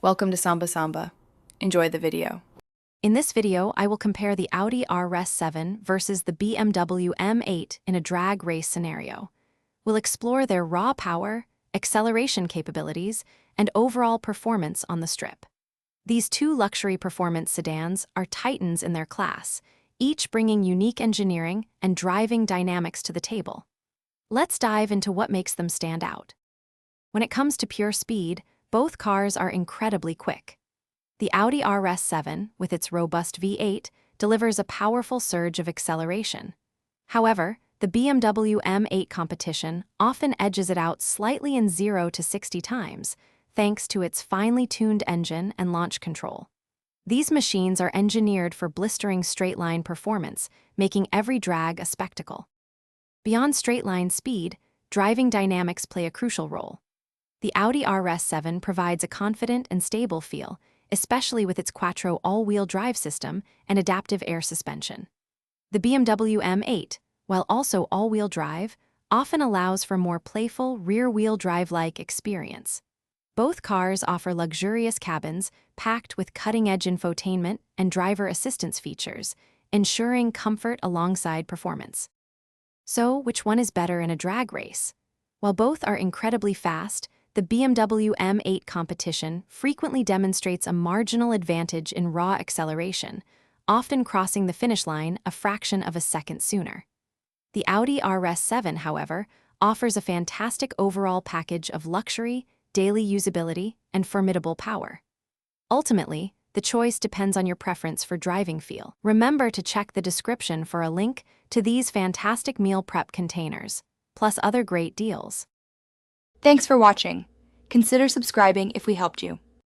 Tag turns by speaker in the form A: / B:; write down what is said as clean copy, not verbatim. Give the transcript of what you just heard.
A: Welcome to Samba Samba. Enjoy the video.
B: In this video, I will compare the Audi RS7 versus the BMW M8 in a drag race scenario. We'll explore their raw power, acceleration capabilities, and overall performance on the strip. These two luxury performance sedans are titans in their class, each bringing unique engineering and driving dynamics to the table. Let's dive into what makes them stand out. When it comes to pure speed, both cars are incredibly quick. The Audi RS7, with its robust V8, delivers a powerful surge of acceleration. However, the BMW M8 competition often edges it out slightly in 0 to 60 times, thanks to its finely tuned engine and launch control. These machines are engineered for blistering straight-line performance, making every drag a spectacle. Beyond straight-line speed, driving dynamics play a crucial role. The Audi RS7 provides a confident and stable feel, especially with its quattro all-wheel drive system and adaptive air suspension. The BMW M8, while also all-wheel drive, often allows for more playful rear-wheel drive-like experience. Both cars offer luxurious cabins packed with cutting-edge infotainment and driver assistance features, ensuring comfort alongside performance. So, which one is better in a drag race? While both are incredibly fast, the BMW M8 competition frequently demonstrates a marginal advantage in raw acceleration, often crossing the finish line a fraction of a second sooner. The Audi RS7, however, offers a fantastic overall package of luxury, daily usability, and formidable power. Ultimately, the choice depends on your preference for driving feel. Remember to check the description for a link to these fantastic meal prep containers, plus other great deals.
A: Thanks for watching. Consider subscribing if we helped you.